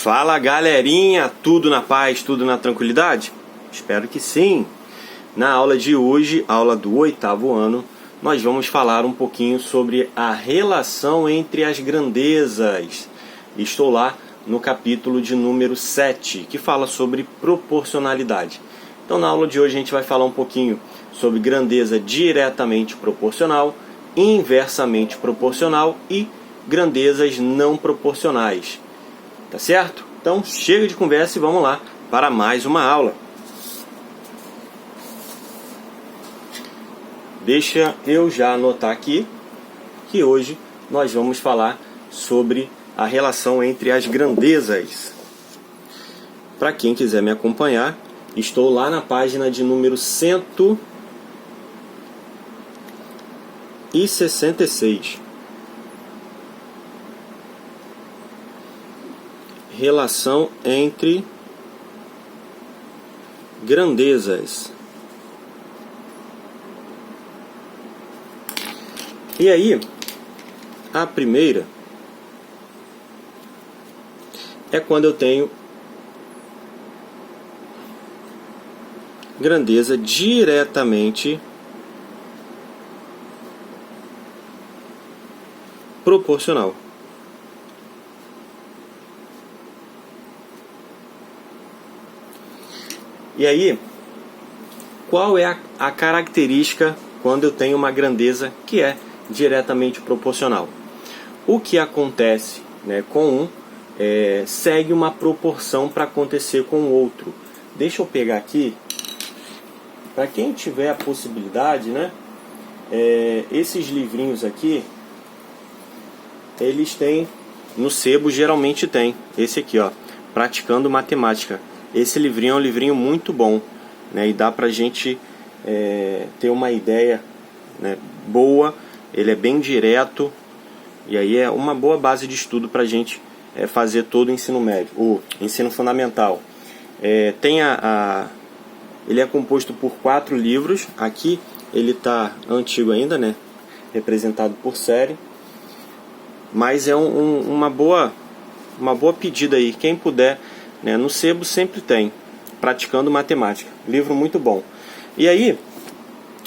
Fala galerinha, tudo na paz, tudo na tranquilidade? Espero que sim! Na aula de hoje, aula do 8º ano, nós vamos falar um pouquinho sobre a relação entre as grandezas. Estou lá no capítulo de número 7, que fala sobre proporcionalidade. Então na aula de hoje a gente vai falar um pouquinho sobre grandeza diretamente proporcional, inversamente proporcional e grandezas não proporcionais. Tá certo? Então chega de conversa e vamos lá para mais uma aula. Deixa eu já anotar aqui que hoje nós vamos falar sobre a relação entre as grandezas. Para quem quiser me acompanhar, estou lá na página de número 166. Relação entre grandezas. E aí, a primeira é quando eu tenho grandeza diretamente proporcional. E aí, qual é a característica quando eu tenho uma grandeza que é diretamente proporcional? O que acontece, com um segue uma proporção para acontecer com o outro. Deixa eu pegar aqui, para quem tiver a possibilidade, esses livrinhos aqui, eles têm, no sebo geralmente tem, esse aqui, ó, Praticando Matemática. Esse livrinho é um livrinho muito bom, e dá pra gente ter uma ideia boa. Ele é bem direto e aí é uma boa base de estudo pra gente fazer todo o ensino médio, o ensino fundamental. Ele é composto por 4 livros. Aqui ele tá antigo ainda, representado por série, mas é uma boa pedida aí, quem puder. No sebo sempre tem Praticando Matemática, livro muito bom. E aí,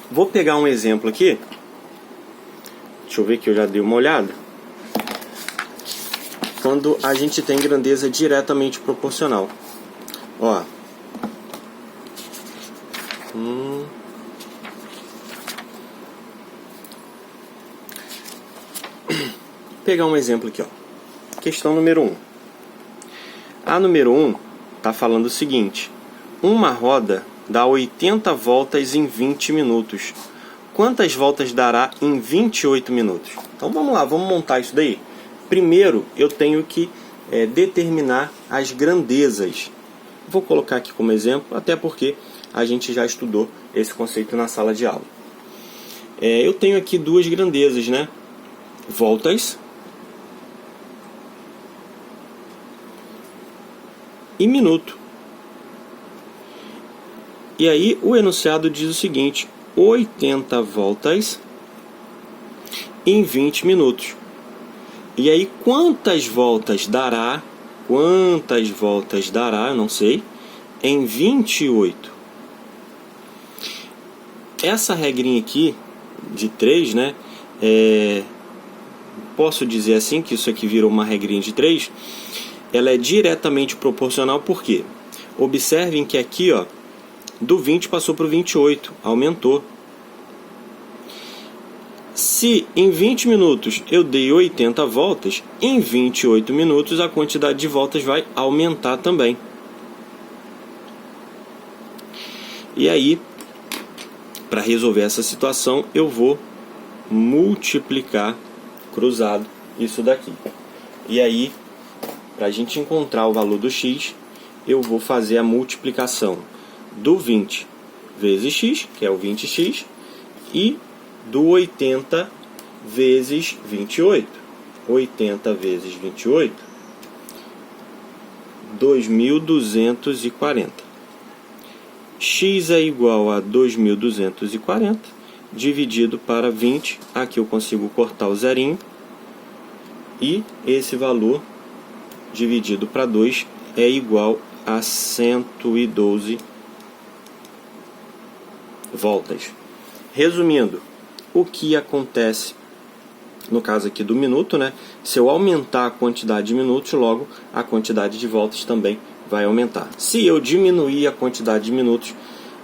vou pegar um exemplo aqui. Deixa eu ver que eu já dei uma olhada. Quando a gente tem grandeza diretamente proporcional. Ó. Vou pegar um exemplo aqui, ó. Questão número 1. A número 1 está falando o seguinte: uma roda dá 80 voltas em 20 minutos. Quantas voltas dará em 28 minutos? Então vamos lá, vamos montar isso daí. Primeiro eu tenho que determinar as grandezas. Vou colocar aqui como exemplo, até porque a gente já estudou esse conceito na sala de aula. Eu tenho aqui duas grandezas, voltas e minuto. E aí o enunciado diz o seguinte: 80 voltas em 20 minutos. E aí quantas voltas dará? Eu não sei, em 28. Essa regrinha aqui de 3, posso dizer assim que isso aqui virou uma regrinha de 3. Ela é diretamente proporcional, por quê? Observem que aqui, ó, do 20 passou para o 28, aumentou. Se em 20 minutos eu dei 80 voltas, em 28 minutos a quantidade de voltas vai aumentar também. E aí, para resolver essa situação, eu vou multiplicar cruzado isso daqui. E aí, para a gente encontrar o valor do x, eu vou fazer a multiplicação do 20 vezes x, que é o 20x, e do 80 vezes 28. 80 vezes 28, 2.240. X é igual a 2.240 dividido para 20. Aqui eu consigo cortar o zerinho. E esse valor dividido para 2 é igual a 112 voltas. Resumindo, o que acontece no caso aqui do minuto, né? Se eu aumentar a quantidade de minutos, logo a quantidade de voltas também vai aumentar. Se eu diminuir a quantidade de minutos,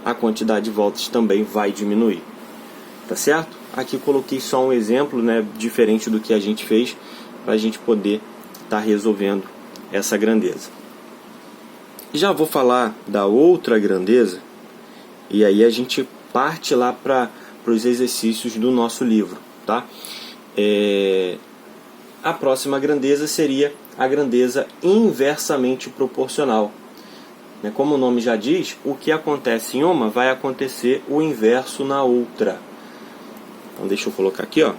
a quantidade de voltas também vai diminuir. Tá certo? Aqui coloquei só um exemplo, né, diferente do que a gente fez, para a gente poder estar resolvendo essa grandeza. Já vou falar da outra grandeza, e aí a gente parte lá para os exercícios do nosso livro, tá? A próxima grandeza seria a grandeza inversamente proporcional. Como o nome já diz, o que acontece em uma vai acontecer o inverso na outra. Então deixa eu colocar aqui, ó.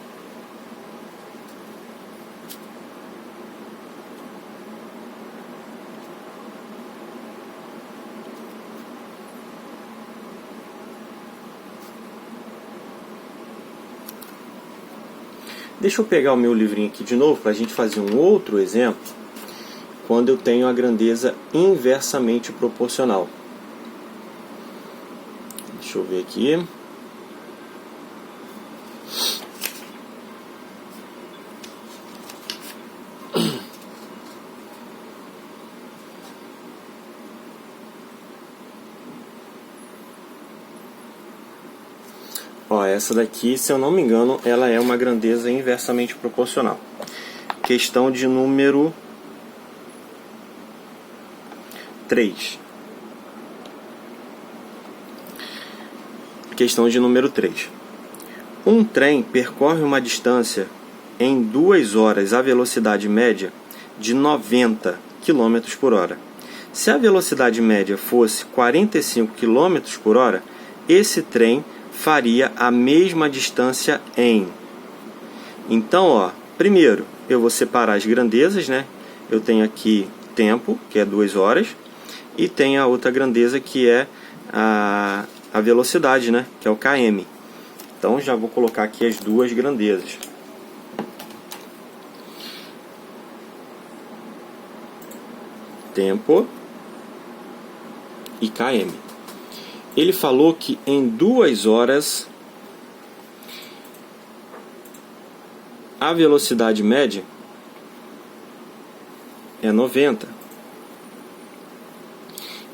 Deixa eu pegar o meu livrinho aqui de novo para a gente fazer um outro exemplo, quando eu tenho a grandeza inversamente proporcional. Deixa eu ver aqui. Ó, essa daqui, se eu não me engano, ela é uma grandeza inversamente proporcional. Questão de número 3. Questão de número 3. Um trem percorre uma distância em 2 horas à velocidade média de 90 km por hora. Se a velocidade média fosse 45 km por hora, esse trem faria a mesma distância em... Então, ó, primeiro eu vou separar as grandezas, né? Eu tenho aqui tempo, que é 2 horas, e tem a outra grandeza que é a velocidade, né? Que é o km. Então já vou colocar aqui as duas grandezas. Tempo e km. Ele falou que em 2 horas a velocidade média é 90.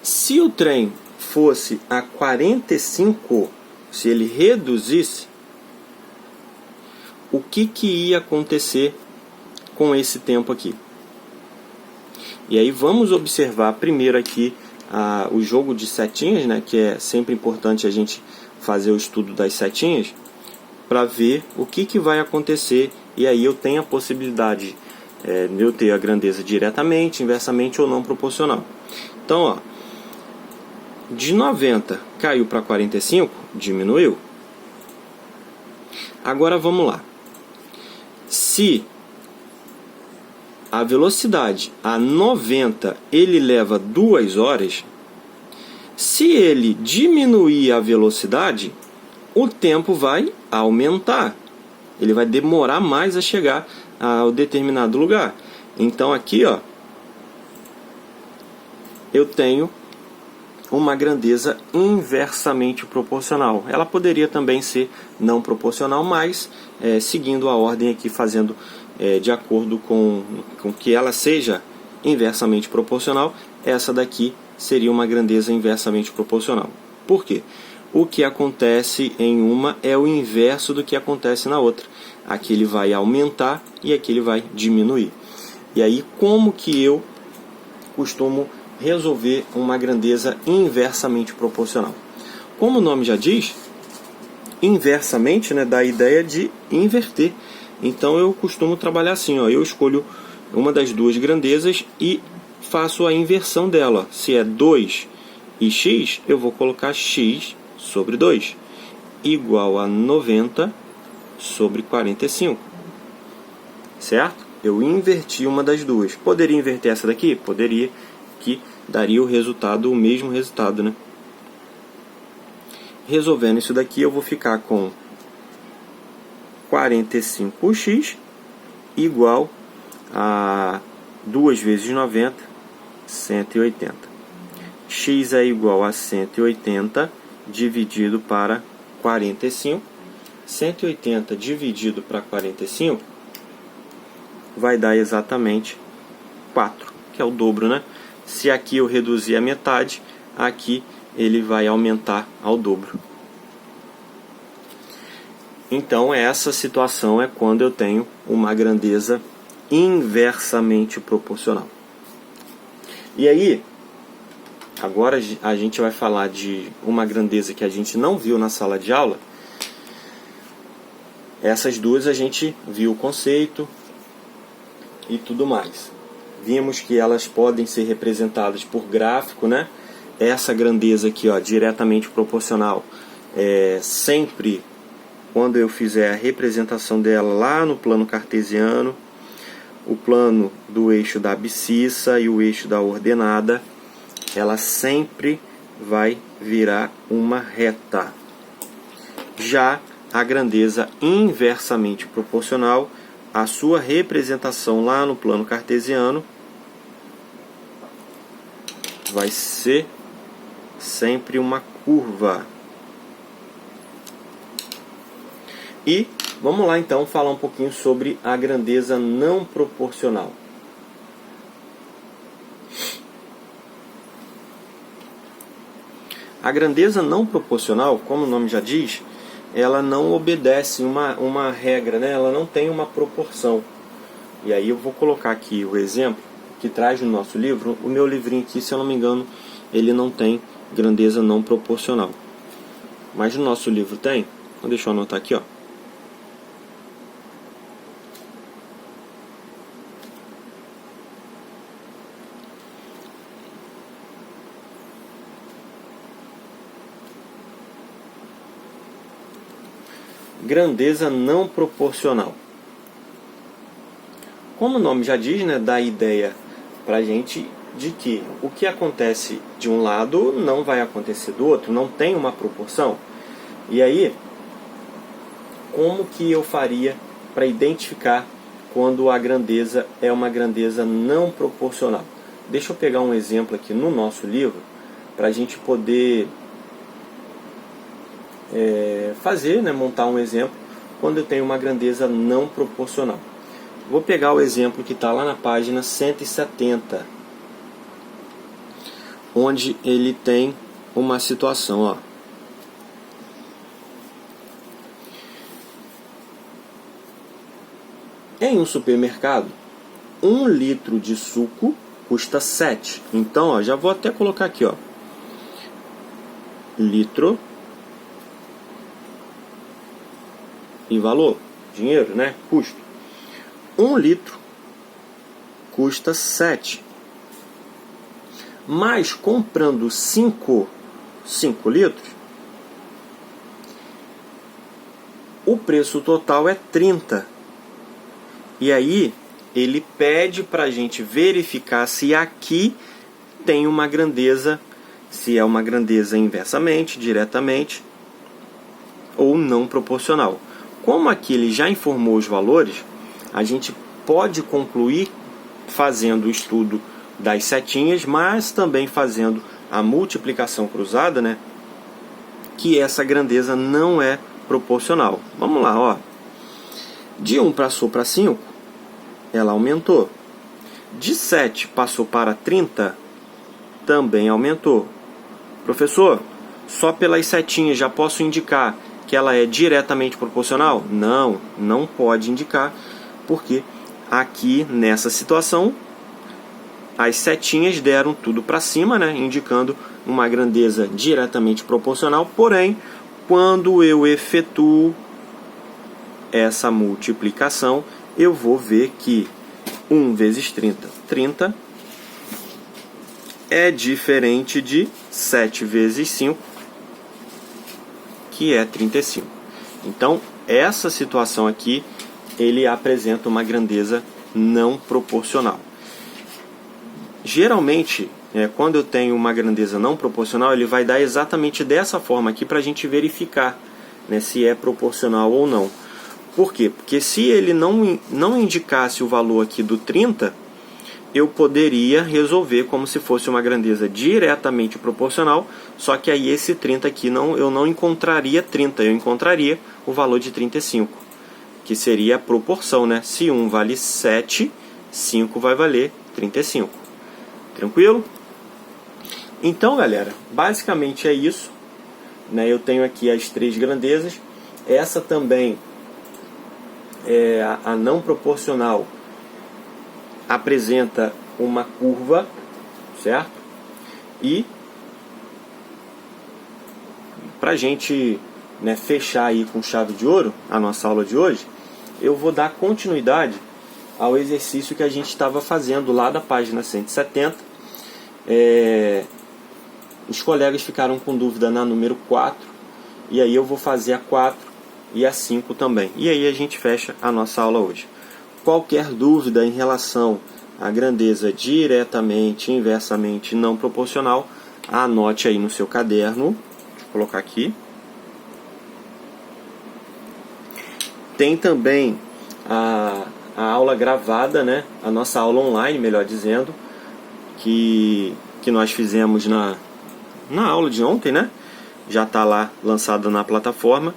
Se o trem fosse a 45, se ele reduzisse, o que ia acontecer com esse tempo aqui? E aí vamos observar primeiro aqui o jogo de setinhas, né, que é sempre importante a gente fazer o estudo das setinhas para ver o que vai acontecer, e aí eu tenho a possibilidade de eu ter a grandeza diretamente, inversamente ou não proporcional. Então, ó, de 90 caiu para 45, diminuiu. Agora vamos lá. Se a velocidade a 90 ele leva 2 horas, se ele diminuir a velocidade, o tempo vai aumentar. Ele vai demorar mais a chegar a determinado lugar. Então aqui, ó, eu tenho uma grandeza inversamente proporcional. Ela poderia também ser não proporcional, mas seguindo a ordem aqui, fazendo de acordo com que ela seja inversamente proporcional, essa daqui seria uma grandeza inversamente proporcional. Por quê? O que acontece em uma é o inverso do que acontece na outra. Aqui ele vai aumentar e aqui ele vai diminuir. E aí, como que eu costumo resolver uma grandeza inversamente proporcional? Como o nome já diz, inversamente, né, dá a ideia de inverter. Então eu costumo trabalhar assim, ó, eu escolho uma das duas grandezas e faço a inversão dela. Se é 2 e x, eu vou colocar x sobre 2, igual a 90 sobre 45. Certo? Eu inverti uma das duas. Poderia inverter essa daqui? Poderia, que daria o resultado, o mesmo resultado, né? Resolvendo isso daqui, eu vou ficar com 45x igual a 2 vezes 90, 180. X é igual a 180 dividido para 45. 180 dividido para 45 vai dar exatamente 4, que é o dobro, né? Se aqui eu reduzir a metade, aqui ele vai aumentar ao dobro. Então, essa situação é quando eu tenho uma grandeza inversamente proporcional. E aí, agora a gente vai falar de uma grandeza que a gente não viu na sala de aula. Essas duas a gente viu o conceito e tudo mais. Vimos que elas podem ser representadas por gráfico, né? Essa grandeza aqui, ó, diretamente proporcional, sempre quando eu fizer a representação dela lá no plano cartesiano, o plano do eixo da abscissa e o eixo da ordenada, ela sempre vai virar uma reta. Já a grandeza inversamente proporcional, a sua representação lá no plano cartesiano vai ser sempre uma curva. E vamos lá então falar um pouquinho sobre a grandeza não proporcional. A grandeza não proporcional, como o nome já diz, ela não obedece uma regra, né? Ela não tem uma proporção. E aí eu vou colocar aqui o exemplo que traz no nosso livro. O meu livrinho aqui, se eu não me engano, ele não tem grandeza não proporcional. Mas no nosso livro tem. Então deixa eu anotar aqui, ó. Grandeza não proporcional. Como o nome já diz, né, dá ideia para a gente de que o que acontece de um lado não vai acontecer do outro, não tem uma proporção. E aí, como que eu faria para identificar quando a grandeza é uma grandeza não proporcional? Deixa eu pegar um exemplo aqui no nosso livro para a gente poder fazer, né, montar um exemplo quando eu tenho uma grandeza não proporcional. Vou pegar o exemplo que está lá na página 170, onde ele tem uma situação, ó. Em um supermercado, 1 litro de suco custa 7. Então, ó, já vou até colocar aqui, ó, litro e valor, dinheiro, né? Custo. 1 litro custa 7. Mas comprando 5 litros, o preço total é 30. E aí ele pede para a gente verificar se aqui tem uma grandeza, se é uma grandeza inversamente, diretamente ou não proporcional. Como aqui ele já informou os valores, a gente pode concluir fazendo o estudo das setinhas, mas também fazendo a multiplicação cruzada, né, que essa grandeza não é proporcional. Vamos lá, ó. De 1 passou para 5, ela aumentou. De 7 passou para 30, também aumentou. Professor, só pelas setinhas já posso indicar que ela é diretamente proporcional? Não, não pode indicar, porque aqui nessa situação as setinhas deram tudo para cima, né, indicando uma grandeza diretamente proporcional. Porém, quando eu efetuo essa multiplicação, eu vou ver que 1 vezes 30, 30 é diferente de 7 vezes 5, que é 35. Então, essa situação aqui, ele apresenta uma grandeza não proporcional. Geralmente, quando eu tenho uma grandeza não proporcional, ele vai dar exatamente dessa forma aqui para a gente verificar, né, se é proporcional ou não. Por quê? Porque se ele não indicasse o valor aqui do 30, eu poderia resolver como se fosse uma grandeza diretamente proporcional, só que aí esse 30 aqui eu não encontraria 30, eu encontraria o valor de 35, que seria a proporção, né? Se 1 vale 7, 5 vai valer 35. Tranquilo? Então, galera, basicamente é isso, né? Eu tenho aqui as 3 grandezas. Essa também, a não proporcional, apresenta uma curva, certo? E para a gente, né, fechar aí com chave de ouro a nossa aula de hoje, eu vou dar continuidade ao exercício que a gente estava fazendo lá da página 170. Os colegas ficaram com dúvida na número 4, e aí eu vou fazer a 4 e a 5 também. E aí a gente fecha a nossa aula hoje. Qualquer dúvida em relação à grandeza diretamente, inversamente não proporcional, anote aí no seu caderno. Deixa eu colocar aqui. Tem também a aula gravada, né? A nossa aula online, melhor dizendo, que nós fizemos na aula de ontem, né? Já está lá lançada na plataforma.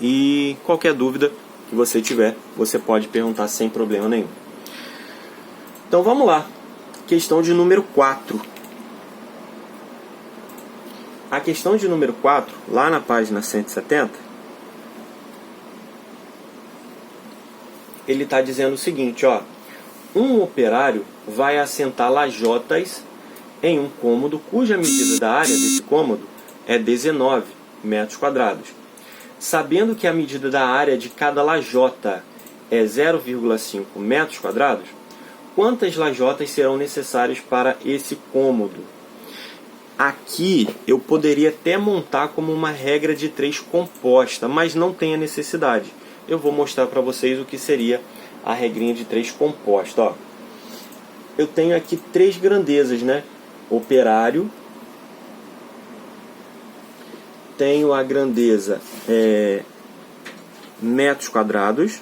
E qualquer dúvida que você tiver, você pode perguntar sem problema nenhum. Então vamos lá. Questão de número 4. A questão de número 4, lá na página 170, ele está dizendo o seguinte, ó. Um operário vai assentar lajotas em um cômodo cuja medida da área desse cômodo é 19 metros quadrados. Sabendo que a medida da área de cada lajota é 0,5 metros quadrados, quantas lajotas serão necessárias para esse cômodo? Aqui eu poderia até montar como uma regra de 3 composta, mas não tem a necessidade. Eu vou mostrar para vocês o que seria a regrinha de 3 composta. Ó. Eu tenho aqui 3 grandezas, né? Operário. Tenho a grandeza metros quadrados.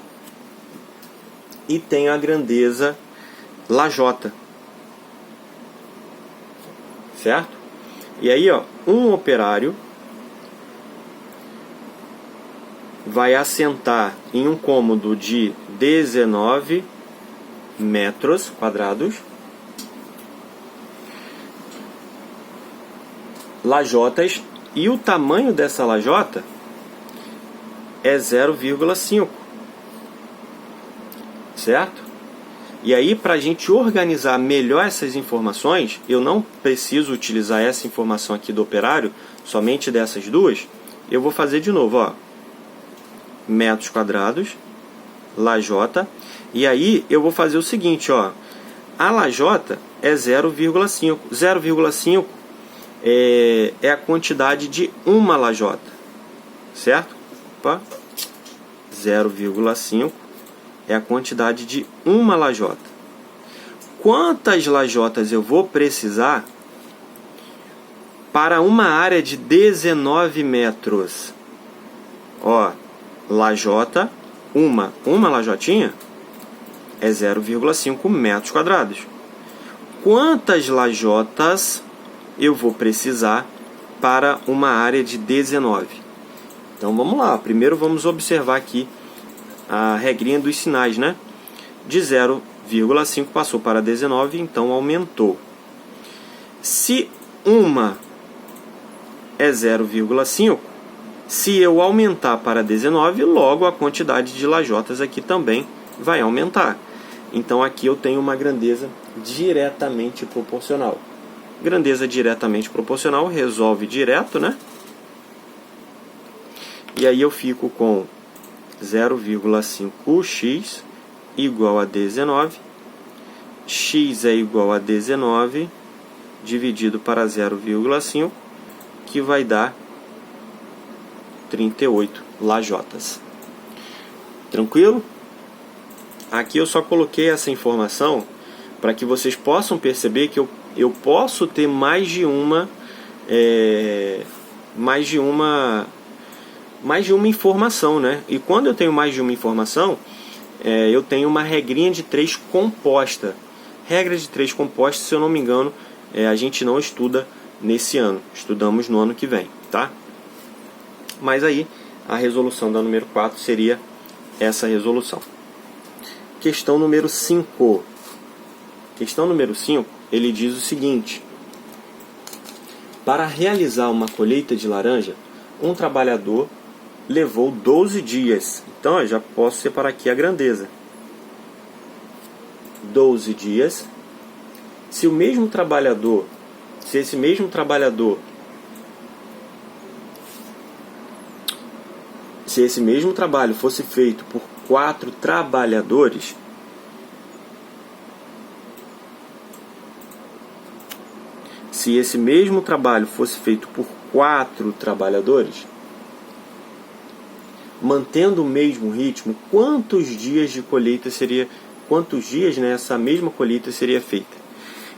E tenho a grandeza lajota. Certo? E aí, ó, um operário vai assentar em um cômodo de 19 metros quadrados lajotas, e o tamanho dessa lajota é 0,5, certo? E aí, para a gente organizar melhor essas informações, eu não preciso utilizar essa informação aqui do operário, somente dessas duas. Eu vou fazer de novo, ó, metros quadrados, lajota, e aí eu vou fazer o seguinte, ó, a lajota é 0,5, 0,5 é a quantidade de uma lajota, certo? Opa. 0,5 é a quantidade de uma lajota. Quantas lajotas eu vou precisar para uma área de 19 metros? Ó, lajota, uma lajotinha é 0,5 metros quadrados. Quantas lajotas eu vou precisar para uma área de 19? Então vamos lá, primeiro vamos observar aqui a regrinha dos sinais, né? De 0,5 passou para 19, então aumentou. Se uma é 0,5, se eu aumentar para 19, logo a quantidade de lajotas aqui também vai aumentar. Então aqui eu tenho uma grandeza diretamente proporcional. Grandeza diretamente proporcional resolve direto, né? E aí eu fico com 0,5x igual a 19. X é igual a 19 dividido para 0,5, que vai dar 38 lajotas. Tranquilo? Aqui eu só coloquei essa informação para que vocês possam perceber que eu posso ter mais de uma informação, né? E quando eu tenho mais de uma informação, eu tenho uma regrinha de 3 composta. Regra de 3 compostos, se eu não me engano, a gente não estuda nesse ano. Estudamos no ano que vem, tá? Mas aí, a resolução da número 4 seria essa resolução. Questão número 5. Questão número 5, ele diz o seguinte: para realizar uma colheita de laranja, um trabalhador levou 12 dias. Então, eu já posso separar aqui a grandeza. 12 dias. Se esse mesmo trabalho fosse feito por 4 trabalhadores, mantendo o mesmo ritmo, quantos dias essa mesma colheita seria feita?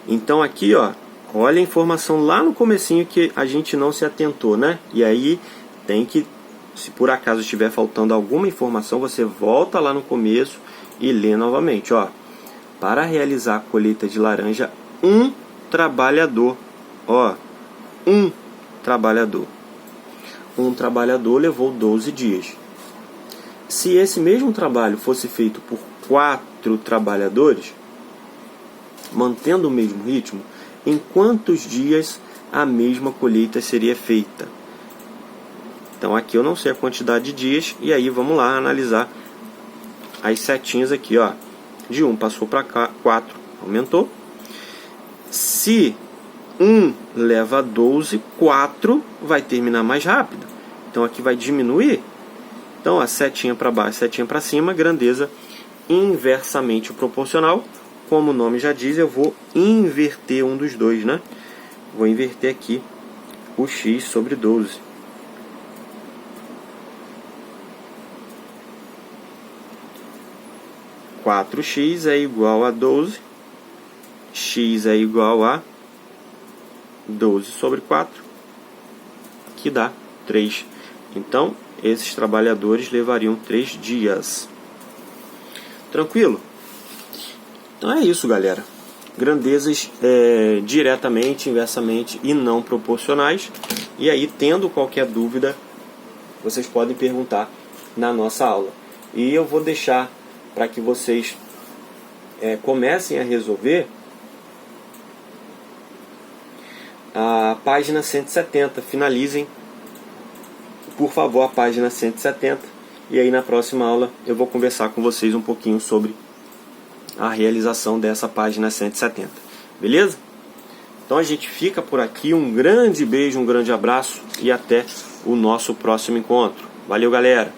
Então aqui, ó, olha a informação lá no comecinho que a gente não se atentou, né? E aí tem que, se por acaso estiver faltando alguma informação, você volta lá no começo e lê novamente, ó. Para realizar a colheita de laranja, um trabalhador levou 12 dias. Se esse mesmo trabalho fosse feito por 4 trabalhadores, mantendo o mesmo ritmo, em quantos dias a mesma colheita seria feita? Então aqui eu não sei a quantidade de dias, e aí vamos lá analisar as setinhas aqui, ó. De 1 passou para 4, aumentou. Se 1 leva 12, 4 vai terminar mais rápido. Então aqui vai diminuir. Então a setinha para baixo, setinha para cima, grandeza inversamente proporcional. Como o nome já diz, eu vou inverter um dos dois, né? Vou inverter aqui o x sobre 12. Quatro x é igual a 12. X é igual a 12 sobre 4, que dá 3. Então, esses trabalhadores levariam 3 dias. Tranquilo? Então é isso, galera. Grandezas diretamente, inversamente e não proporcionais. E aí, tendo qualquer dúvida, vocês podem perguntar na nossa aula. E eu vou deixar para que vocês comecem a resolver a página 170. Finalizem, por favor, a página 170. E aí na próxima aula eu vou conversar com vocês um pouquinho sobre a realização dessa página 170. Beleza? Então a gente fica por aqui. Um grande beijo, um grande abraço e até o nosso próximo encontro. Valeu, galera!